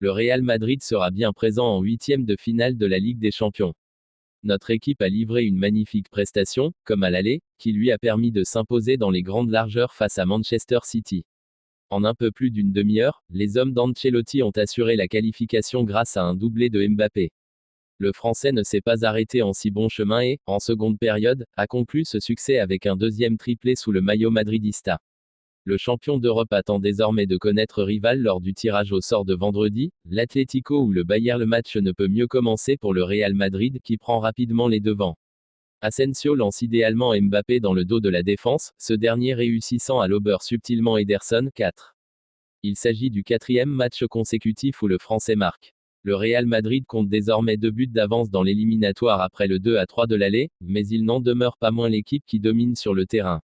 Le Real Madrid sera bien présent en huitième de finale de la Ligue des Champions. Notre équipe a livré une magnifique prestation, comme à l'aller, qui lui a permis de s'imposer dans les grandes largeurs face à Manchester City. En un peu plus d'une demi-heure, les hommes d'Ancelotti ont assuré la qualification grâce à un doublé de Mbappé. Le Français ne s'est pas arrêté en si bon chemin et, en seconde période, a conclu ce succès avec un deuxième triplé sous le maillot madridista. Le champion d'Europe attend désormais de connaître rival lors du tirage au sort de vendredi, l'Atlético ou le Bayern. Le match ne peut mieux commencer pour le Real Madrid qui prend rapidement les devants. Asensio lance idéalement Mbappé dans le dos de la défense, ce dernier réussissant à lober subtilement Ederson. 4. Il s'agit du quatrième match consécutif où le Français marque. Le Real Madrid compte désormais 2 buts d'avance dans l'éliminatoire après le 2-3 de l'aller, mais il n'en demeure pas moins l'équipe qui domine sur le terrain.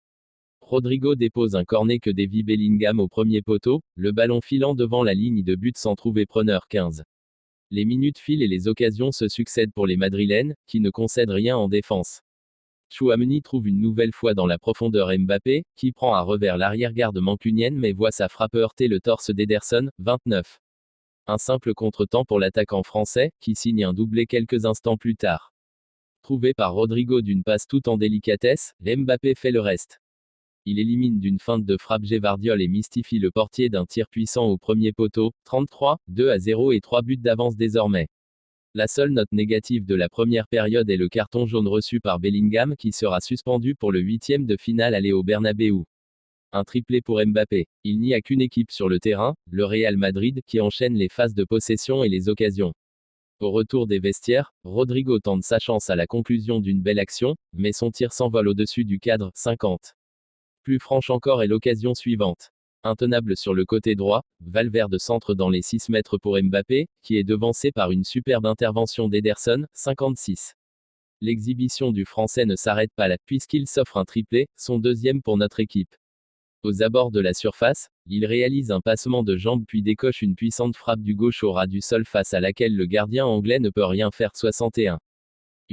Rodrigo dépose un corner que dévie Bellingham au premier poteau, le ballon filant devant la ligne de but sans trouver preneur. 15. Les minutes filent et les occasions se succèdent pour les Madrilènes, qui ne concèdent rien en défense. Tchouaméni trouve une nouvelle fois dans la profondeur Mbappé, qui prend à revers l'arrière-garde mancunienne mais voit sa frappe heurter le torse d'Ederson. 29. Un simple contretemps pour l'attaquant français, qui signe un doublé quelques instants plus tard. Trouvé par Rodrigo d'une passe tout en délicatesse, Mbappé fait le reste. Il élimine d'une feinte de frappe Gvardiol et mystifie le portier d'un tir puissant au premier poteau. 33, 2-0 et 3 buts d'avance désormais. La seule note négative de la première période est le carton jaune reçu par Bellingham qui sera suspendu pour le huitième de finale aller au Bernabéu. Un triplé pour Mbappé. Il n'y a qu'une équipe sur le terrain, le Real Madrid, qui enchaîne les phases de possession et les occasions. Au retour des vestiaires, Rodrigo tente sa chance à la conclusion d'une belle action, mais son tir s'envole au-dessus du cadre. 50. Plus franche encore est l'occasion suivante. Intenable sur le côté droit, Valverde centre dans les 6 mètres pour Mbappé, qui est devancé par une superbe intervention d'Ederson. 56. L'exhibition du Français ne s'arrête pas là, puisqu'il s'offre un triplé, son deuxième pour notre équipe. Aux abords de la surface, il réalise un passement de jambes puis décoche une puissante frappe du gauche au ras du sol face à laquelle le gardien anglais ne peut rien faire. 61.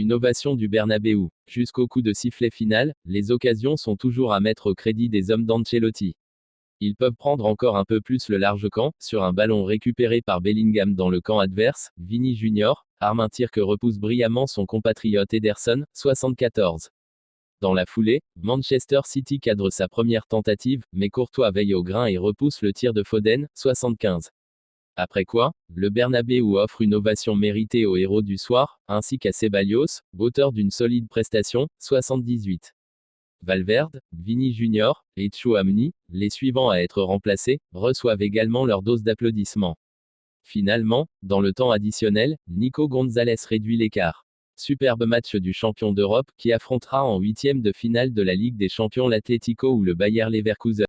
Une ovation du Bernabéu. Jusqu'au coup de sifflet final, les occasions sont toujours à mettre au crédit des hommes d'Ancelotti. Ils peuvent prendre encore un peu plus le large camp, sur un ballon récupéré par Bellingham dans le camp adverse, Vini Junior arme un tir que repousse brillamment son compatriote Ederson. 74. Dans la foulée, Manchester City cadre sa première tentative, mais Courtois veille au grain et repousse le tir de Foden. 75. Après quoi, le Bernabéu offre une ovation méritée aux héros du soir, ainsi qu'à Ceballos, auteur d'une solide prestation. 78. Valverde, Vini Junior et Tchouaméni, les suivants à être remplacés, reçoivent également leur dose d'applaudissements. Finalement, dans le temps additionnel, Nico Gonzalez réduit l'écart. Superbe match du champion d'Europe qui affrontera en huitième de finale de la Ligue des Champions l'Atlético ou le Bayer Leverkusen.